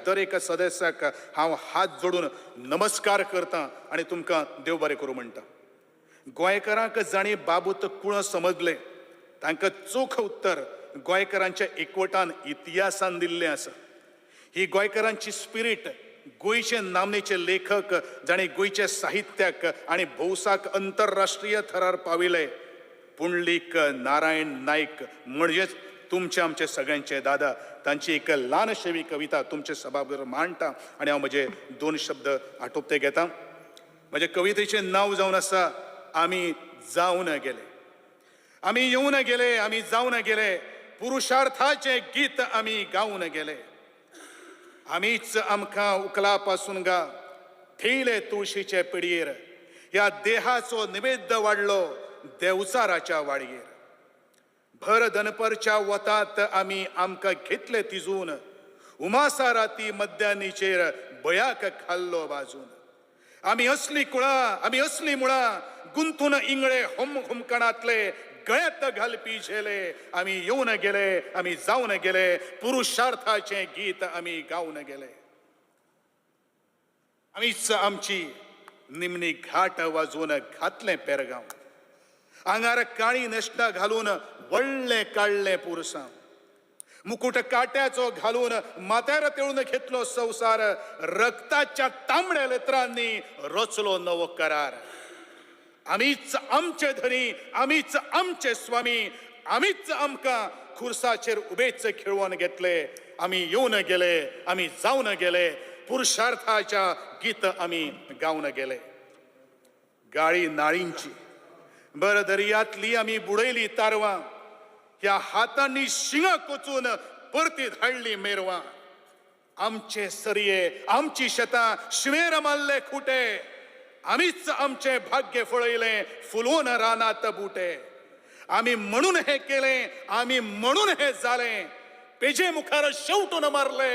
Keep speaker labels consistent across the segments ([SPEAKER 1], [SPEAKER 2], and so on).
[SPEAKER 1] दर एका सदस्याक हांव हात जोडून नमस्कार करता आणि तुमकां देव बरें करूं म्हणटा. गोंयकारांक जाणी बाबूत कुण समजले तांकां चोख उत्तर गोंयकारांच्या एकवटान इतिहासान दिल्लें आसा. ही गोंयकारांची स्पिरीट गोंयचे नामनेचे लेखक जाणी गोंयच्या साहित्याक आणि भौसाक अंतरराष्ट्रीय थरार पाविले पुंडलीक नारायण नायक म्हणजेच तुमचे आमचे सगळ्यांचे दादा. तांची एक ल्हानशेवी कविता तुमचे सभाघर मांडटा आणि हांव म्हजे दोन शब्द आटोपते घेता. म्हज्या कवितेचें नांव जावन आसा आमी जावन गेले. आमी येवन गेले, आमी जावन गेले, पुरुषार्थाचे गीत आमी गावन गेले. आमीच आमकां उखला पासून गा ठेयले तुळशीचे पिडयेर. ह्या देहाचो निवेद वाडलो देवचाराच्या वाडयेर. भर दनपरच्या वतात आमी आमकां घेतले तिजून. उमासा राती मध्यानीचेर बयाक खाल्लो वाजून. आमी असली कुळां, आमी असली मुळां गुंतून इंगळे हुमकणातले गळ्यात घालपी झेले. आमी येवन गेले, आमी जावन गेले, पुरुषार्थाचे गीत आमी गावन गेले. आमीच आमची निमणी घाट वाजून घातले पेरगांव. आंगार काळी नश्टां घालून वळ्ळें काडलें पुरसांव. मुकुट काट्याचो घालून माथ्यार तेळून घेतलो संवसार. रक्ताच्या तांबड्या लेत्रांनी रचलो नवो करार. आमीच आमचे धनी, आमीच आमचे स्वामी, आमीच आमकां खुर्साचेर उबेच खेळवून घेतले. आमी येवन गेले, आमी जावन गेले, पुरुषार्थाच्या गीत आमी गावन गेले. गाळी नाळींची बर दर्यांतली आमी बुडयली तारवां. ह्या हातांनी शिंगां कोचून परती धाडली मेरवां. आमचे सरये, आमची शेतां शिवेर मारले खुटे. आमीच आमचे भाग्य फळयले फुलोवन रानात बुटे. आमी म्हणून हे केले, आमी म्हणून हे जाले. पेजे मुखार शेवटून मारले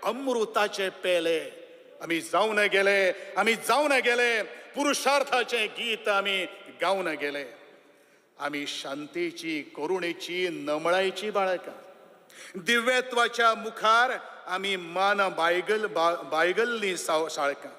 [SPEAKER 1] अमृताचे पेले. आमी जावन गेले, आमी जावन गेले, पुरुषार्थाचे गीत आमी गावन गेले. आमी शांतीची, करुणेची, नमळाईची बाळकां. दिव्यत्वाच्या मुखार आमी मान बायगल्ली शाळकां.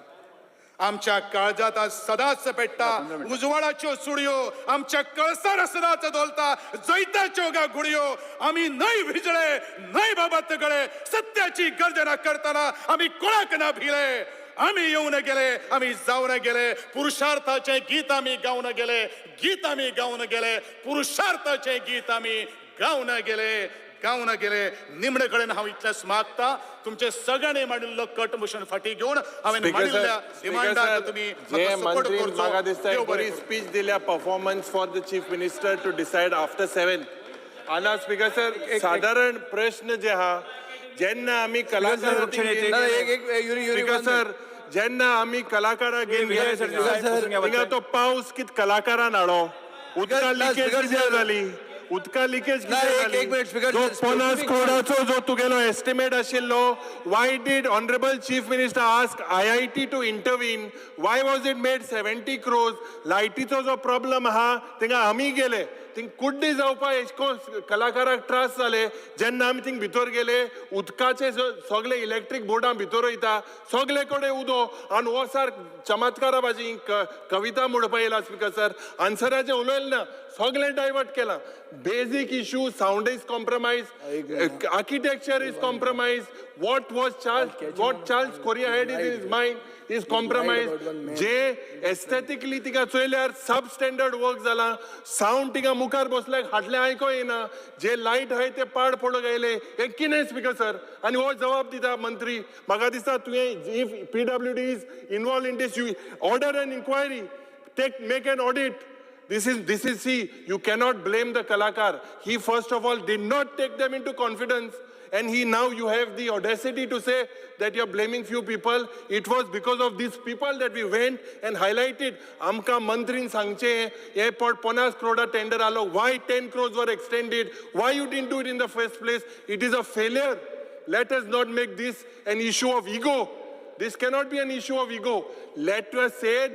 [SPEAKER 1] आमच्या काळजात सदांच पेट्टा उजवाडाच्यो सुडयो. आमच्या कळसार सदांच दोलता जैताच्यो गा गुडयो. आमी न्हय भिजळे, न्हय बाबत गळे, सत्याची गर्जना करताना आमी कोणाक ना भिले. आमी येवन गेले, आमी जावन गेले, पुरुषार्थाचे गीत आमी गावन गेले, गीत आमी गावन गेले, पुरुषार्थाचे गीत आमी गावन गेले, गावन गेले. निमणे कडेन हांव इतलेंच मागता, तुमचे सगळ्यांनी मांडिल्लो कट मोशन फाटी घेवन हांवें मांडिल्ल्या डिमांडाक तुमी सपोर्ट करचो.
[SPEAKER 2] म्हाका दिसता एक बरी स्पीच दिल्या performance for the chief minister to decide after 7. हांगा स्पीकर सर साधारण प्रश्न जे आहा जेन्ना आमी कलाकार स्पीकर सर जेन्ना आमी कलाकारां घेवन तो पावस कित कलाकारान हाडो. उदका लिकेज कितें जाली, उदका लिकेज जो 50 करोडाचो जो तुगेलो एस्टिमेट आशिल्लो. Why did honourable chief minister ask IIT to intervene? Why was it made 70 crores? लायटीचो जो प्रॉब्लम आहा थिंगा आमी गेले, थिंग कुड्डी जावपाक एशको कलाकाराक त्रास जाले. जेन्ना आमी थिंग भितर गेले उदकाचे सगळे इलेक्ट्रीक बोर्डां भितर वयता, सगळे कडेन उदो. आनी हो सार चमत्कारा भाजी कविता म्हणपाक येयला स्पीकर सर. आन्सराचें उलयलें ना, सगळें डायवर्ट केलां. Basic issue sound is compromise, architecture is compromise, what Charles Correa had in his mind is compromised. जे एस्थेटिकली तिका चोयल्यार सब स्टँडर्ड वर्क जाला. साऊंड तिका मुखार बसल्याक हाटले आयको येना. जे लायट आहाय ते पाड पडूंक येयले. हे कितें स्पीकर सर? आनी हो जबाब दिता मंत्री. म्हाका दिसता तुवें if PWD is involved in this, you order an inquiry, make an audit. This is see, you cannot blame the kalakar. He first of all did not take them into confidence. And now you have the audacity to say that you're blaming few people. It was because of these people that we went and highlighted. Amka mantrin sangche airport 50 crore tender alo. Why 10 crores were extended? Why you didn't do it in the first place? It is a failure. Let us not make this an issue of ego. This cannot be an issue of ego. Let us say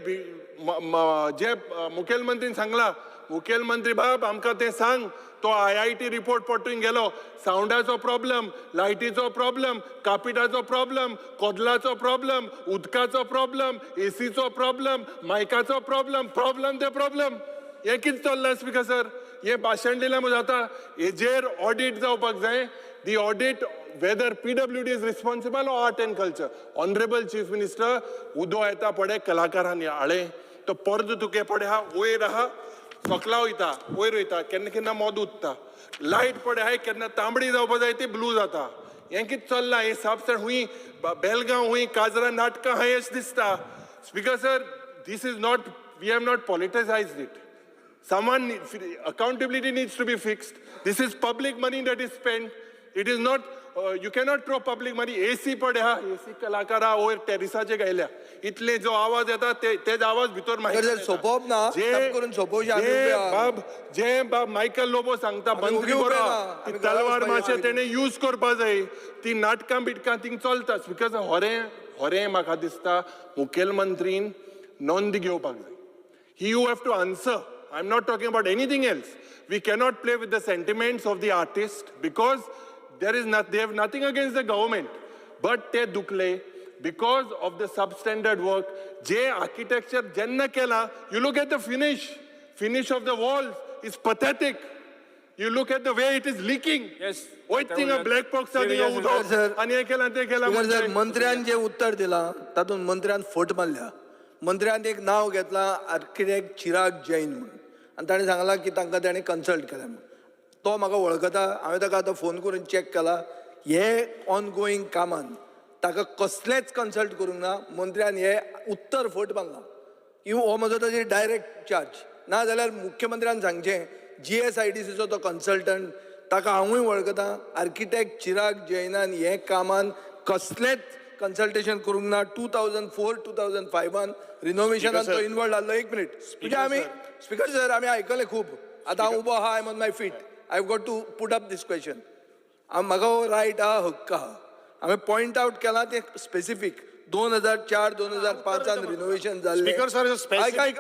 [SPEAKER 2] जे मुखेलमंत्रीन सांगला, मुखेलमंत्री बाब आमकां ते सांग तो IIT report पटून गेलो. साऊंडाचो प्रॉब्लेम, लायटीचो प्रॉब्लेम, कापिटाचो प्रॉब्लेम, कोदलाचो प्रॉब्लेम, उदकाचो प्रॉब्लेम, एसीचो प्रॉब्लेम, मायकाचो प्रॉब्लेम, प्रॉब्लेम ते प्रॉब्लेम. हे कितें चल्लां स्पीकर सर? हे भाशण दिलें म्हूण जाता? हेजेर ऑडिट जावपाक जाय. The audit whether PWD is responsible or art and culture. Honorable Chief Minister, उदो येता पडे कलाकारांनी आळे तो पर्द तुके पडे हा वयर आहा सकला वयता वयर वयता केन्ना केन्ना मोद उठता लायट पडे हाय केन्ना तांबडी जावपा जाय ती ब्लू जाता. हें कितें चल्लां? हे साबसण हुंय बेलगांव हुंय काजरा नाटकां हाय अशें दिसता. Speaker sir, this is not, we have not politicized it. Someone, accountability needs to be fixed. This is public money that is spent. It is not, you cannot throw public money. AC पडे हा, AC कलाकारा वयर टेरिसाचे गायल्या. इतले जो आवाज येता तेच आवाज भितर माहिती
[SPEAKER 3] सोपोवप ना करून सोपोवशी आमी
[SPEAKER 2] जे बाब मायकल लोबो सांगता मंत्री बरो ती तलवार मातशें तेणे यूज करपा जाय. ती नाटकां बिटकां थिंग चलता. बिकॉज होरें म्हाका दिसता मुखेलमंत्रीन नोंद घेवपाक जाय. You have to answer. I'm not talking about anything else. We cannot play with the sentiments of the artist because they have nothing against the government. But they dukle because of the substandard work. J architecture jenna kela. You look at the finish of the walls is pathetic. You look at the way it is leaking.
[SPEAKER 4] Yes.
[SPEAKER 2] Waiting a black box आणि हे केला ते केला.
[SPEAKER 3] मंत्र्यान जे उत्तर दिला तातूंत मंत्र्यान फट मारल्या. मंत्र्यान एक नाव घेतला आर्किटेक्ट चिराग जैन म्हणून आणि ताणें सांगला की तांकां ताणें कन्सल्ट केला म्हणून. तो म्हाका वळखता. हांवें ताका आतां फोन करून चॅक केला. हे ऑन गोईंग कामान ताका कसलेंच कन्सल्ट करूंक ना. मंत्र्यान हे उत्तर फट मारला. हो म्हजो ताजेर डायरेक्ट चार्ज. ना जाल्यार मुख्यमंत्र्यान सांगचें GSIDCचो तो कन्सल्टंट ताका हांवूय वळखता. आर्किटेक्ट चिराग जैनान हे कामान कसलेंच कन्सल्टेशन करूंक ना. 2004-2005 रिनोव्हेशनान तो इन्वॉल्व जाल्लो. एक मिनिट म्हणजे आमी स्पीकर सर आमी आयकलें खूब. आतां हांव उबो आहा. I am on my feet. I have got to put up this question. म्हाका हो रायट आहा, हक्क आहा. हांवें पॉयंट आवट केलां ते स्पेसिफीक 2004-2005 रिनोव्हेशन जाल्लें.
[SPEAKER 1] Speaker sir specific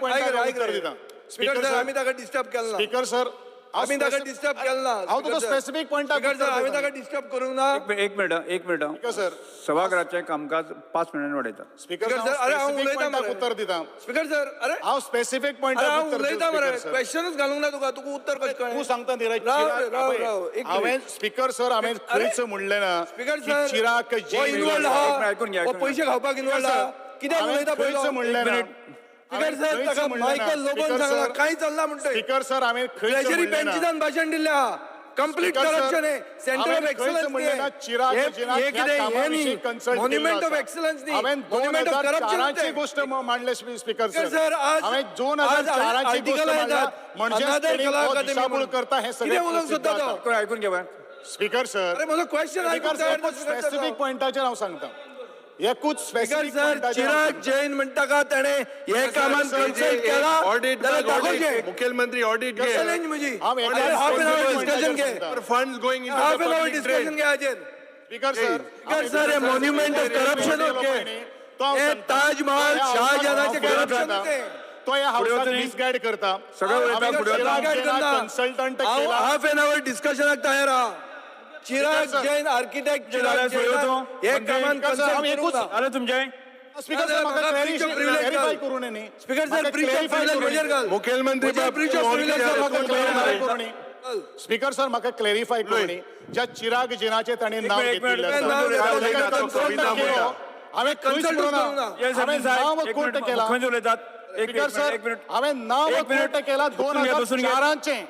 [SPEAKER 3] speaker sir आमी ताका डिस्टर्ब केलें ना.
[SPEAKER 1] स्पीकर सर
[SPEAKER 3] आमी ताका डिस्टर्ब केलें ना.
[SPEAKER 1] हांव तुका स्पेसिफिक पॉयंटाक
[SPEAKER 3] स्पीकर सर हांवें ताका डिस्टर्ब करूंक ना.
[SPEAKER 4] एक मिनिट
[SPEAKER 1] सर
[SPEAKER 4] सभागृहाचें कामकाज 5 मिनिटांनी वाडयता.
[SPEAKER 1] स्पीकर
[SPEAKER 3] सर, अरे हांव
[SPEAKER 1] स्पेसिफिक
[SPEAKER 3] उलयतां
[SPEAKER 1] पॉयंटाक
[SPEAKER 3] मरे.
[SPEAKER 1] उत्तर दिता.
[SPEAKER 3] स्पीकर सर अरे
[SPEAKER 1] हांव स्पेसिफिक
[SPEAKER 3] अरे
[SPEAKER 1] पॉयंटाक
[SPEAKER 3] हांव
[SPEAKER 1] उत्तर
[SPEAKER 3] उलयतां मरे.
[SPEAKER 1] दिता.
[SPEAKER 3] क्वेश्चनच घालूंक ना तुका उत्तर कशें कळ्ळें?
[SPEAKER 1] तू सांगता न्ही रे
[SPEAKER 3] राव, एक
[SPEAKER 1] हांवें स्पीकर सर हांवें खंयच म्हणलें ना
[SPEAKER 3] स्पीकर
[SPEAKER 1] की
[SPEAKER 3] सर
[SPEAKER 1] चिराग
[SPEAKER 3] हो इन्वॉल्ड आहा.
[SPEAKER 4] ऐकून घ्या,
[SPEAKER 3] हो
[SPEAKER 4] ऐकून घ्या.
[SPEAKER 3] पयशे खावपाक इन्वॉल्ड आहा. कित्याक उलयता पयलो?
[SPEAKER 1] खंयच म्हणलें ना.
[SPEAKER 3] स्पीकर सर ताका मायकल लोबोन सांगला कांय चलना म्हणटा.
[SPEAKER 1] स्पीकर सर हांवें खंयच
[SPEAKER 3] ट्रेजरी
[SPEAKER 1] म्हणलें ना.
[SPEAKER 3] बेंचीसान भाशण दिल्लें आहा. कंप्लीट
[SPEAKER 1] स्पीकर सर,
[SPEAKER 3] करप्शन आहे. सेंटर ऑफ
[SPEAKER 1] हांवें खंयच
[SPEAKER 3] एक्सलन्स
[SPEAKER 1] म्हणलें ना चिराग जिनाक ह्या कामाविशीं consult
[SPEAKER 3] मॉन्युमेंट
[SPEAKER 1] केल्लो
[SPEAKER 3] ऑफ
[SPEAKER 1] आसा.
[SPEAKER 3] एक्सलन्स न्ही.
[SPEAKER 1] हांवें
[SPEAKER 3] मॉन्युमेंट ऑफ
[SPEAKER 1] 2004 ची
[SPEAKER 3] करप्शन
[SPEAKER 1] गोष्ट मांडले स्पीकर
[SPEAKER 3] स्पीकर
[SPEAKER 1] सर.
[SPEAKER 3] सर आज
[SPEAKER 1] हांवें 2004 ची गोष्ट मांडल्या. म्हणजे
[SPEAKER 3] अनादर
[SPEAKER 1] तेणी
[SPEAKER 3] कला
[SPEAKER 1] हो
[SPEAKER 3] अकादमी
[SPEAKER 1] दिशाभूल करता हे सगळें
[SPEAKER 3] कितें उलोवंक
[SPEAKER 1] प्रसिद्ध
[SPEAKER 3] सोदता
[SPEAKER 1] आसा.
[SPEAKER 3] तो?
[SPEAKER 4] ऐकून घ्या बाय.
[SPEAKER 1] स्पीकर सर
[SPEAKER 3] अरे म्हजो क्वेश्चन
[SPEAKER 1] स्पीकर सर स्पेसिफिक पॉयंटाचेर हांव सांगता. एकूच
[SPEAKER 3] स्पीकर
[SPEAKER 1] स्पेसिफिक
[SPEAKER 3] सर
[SPEAKER 1] पॉयंटाचेर
[SPEAKER 3] चिराग जैन म्हणटा का ताणे हे कामान कन्सल्ट केला
[SPEAKER 2] ऑडिट
[SPEAKER 3] जाल्यार दाखोवचें.
[SPEAKER 2] मुख्यमंत्री ऑडिट घे.
[SPEAKER 3] चॅलेंज म्हजी.
[SPEAKER 1] हांव
[SPEAKER 3] हाफ एन आवर डिस्कशन घे.
[SPEAKER 2] Funds going in
[SPEAKER 3] half an hour discussion घे हाजेर.
[SPEAKER 1] स्पीकर सर
[SPEAKER 3] स्पीकर सर हे मॉन्युमेंट ऑफ करप्शन ओके. हे ताजमहल शाहजहानाचे करप्शन होते.
[SPEAKER 1] तो ह्या हाऊसाक
[SPEAKER 4] वचून
[SPEAKER 1] मिसगायड करता.
[SPEAKER 4] सगळं उलयता फुडें वचून.
[SPEAKER 1] कन्सल्टंट
[SPEAKER 3] हांव
[SPEAKER 1] केला.
[SPEAKER 3] हाफ एन आवर डिस्कशनाक तयार आहा. Chirag
[SPEAKER 1] speaker sir,
[SPEAKER 3] Jain architect Chirag
[SPEAKER 4] जाल्यार
[SPEAKER 3] जैन
[SPEAKER 4] फुडें
[SPEAKER 3] हे
[SPEAKER 4] वचून.
[SPEAKER 3] कामान
[SPEAKER 1] स्पीकर सर,
[SPEAKER 3] कन्सल्ट
[SPEAKER 1] आमी
[SPEAKER 3] करूंक
[SPEAKER 1] एकूच
[SPEAKER 3] ना.
[SPEAKER 4] जालें तुमचें.
[SPEAKER 1] स्पीकर सर म्हाका क्लॅरिफाय करून न्ही.
[SPEAKER 3] Speaker sir Breach of
[SPEAKER 1] clarify
[SPEAKER 3] privilege
[SPEAKER 1] करून
[SPEAKER 3] म्हजेर घाल.
[SPEAKER 2] मुख्यमंत्री
[SPEAKER 3] Breach of privilege
[SPEAKER 1] speaker sir म्हाका क्लॅरिफाय करून ज्या चिराग जिनाचे ताणें नाव
[SPEAKER 4] मिनिट,
[SPEAKER 1] घेतिल्लें
[SPEAKER 4] एक
[SPEAKER 1] आसा.
[SPEAKER 4] मिनिट,
[SPEAKER 1] हांवें
[SPEAKER 3] एक मिनिट,
[SPEAKER 1] consult केलो. हांवें खंयच
[SPEAKER 3] consult
[SPEAKER 1] करूं
[SPEAKER 3] करूं
[SPEAKER 1] ना.
[SPEAKER 3] ना.
[SPEAKER 4] येस
[SPEAKER 1] हांवें नांव
[SPEAKER 4] एक
[SPEAKER 1] कोर्ट
[SPEAKER 4] मिनिट
[SPEAKER 1] केला.
[SPEAKER 4] मुख्यमंत्री उलयतात.
[SPEAKER 1] स्पीकर सर
[SPEAKER 4] एक मिनिट.
[SPEAKER 1] हांवें नांव
[SPEAKER 4] एक मिनिट.
[SPEAKER 1] कोर्ट केला
[SPEAKER 4] बसून घ्या, बसून घ्या.
[SPEAKER 1] 2004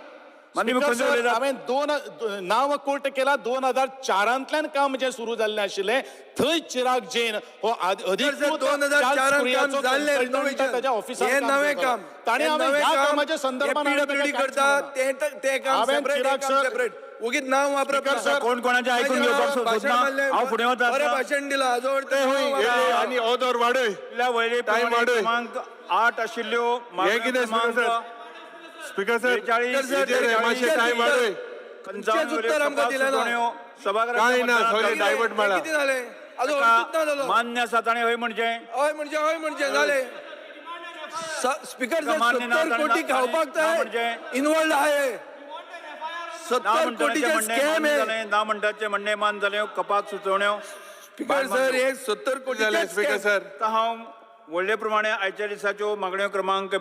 [SPEAKER 4] माननीय मुख्यमंत्री उलयतात.
[SPEAKER 1] हांवें नांव कोर्ट केला 2004 काम जे सुरू जाल्लें आशिल्लें थंय चिराग जैन हो अधिकृत
[SPEAKER 3] 2004 काम जाल्लें रिनोव्हेशन.
[SPEAKER 1] ताच्या ऑफिसांत
[SPEAKER 3] हे नवें काम.
[SPEAKER 1] ताणें हांवें ह्या कामाच्या संदर्भात
[SPEAKER 3] PWD करता ते काम
[SPEAKER 1] हांवें
[SPEAKER 3] सेपरेट
[SPEAKER 1] चिराग
[SPEAKER 3] काम
[SPEAKER 1] सर-
[SPEAKER 3] सेपरेट. उगीत नाव वापरप
[SPEAKER 1] स्पीकर सर,
[SPEAKER 4] कोण कोणाचें आयकून घेवपाक सोदना. हांव फुडें वता.
[SPEAKER 3] बरें भाशण दिलां आजो
[SPEAKER 2] आणि ऑदर वाडय.
[SPEAKER 4] वयले
[SPEAKER 2] Time वाडय.
[SPEAKER 4] क्रमांक 8 आशिल्ल्यो
[SPEAKER 2] हे कितें स्पीकर सर? मातशें टायम वाडय.
[SPEAKER 3] उत्तर आमकां दिलें ना.
[SPEAKER 2] कांय ना, सगळें डायवर्ट मारला.
[SPEAKER 3] कितें जालें आजो अर्थूच ना जालो.
[SPEAKER 4] मान्य आसा ताणें हय म्हणचें.
[SPEAKER 3] हय म्हणजे जालें. स्पीकर सर
[SPEAKER 4] मान्य ना
[SPEAKER 3] 70 कोटी
[SPEAKER 4] ताणें
[SPEAKER 3] खावपाक
[SPEAKER 4] ना म्हणजे.
[SPEAKER 3] इन्वॉल्ड आहे. 70 कोटीचे स्कॅम आहे
[SPEAKER 4] ना म्हणटाचे म्हणणे मान जाले कपात सुचोवण्यो
[SPEAKER 3] स्पीकर सर एक 70 कोटीचे
[SPEAKER 2] स्पीकर
[SPEAKER 3] स्कॅम
[SPEAKER 2] सर
[SPEAKER 4] हांव व्हडले प्रमाणे आयच्या दिसाच्यो मागण्यो क्रमांक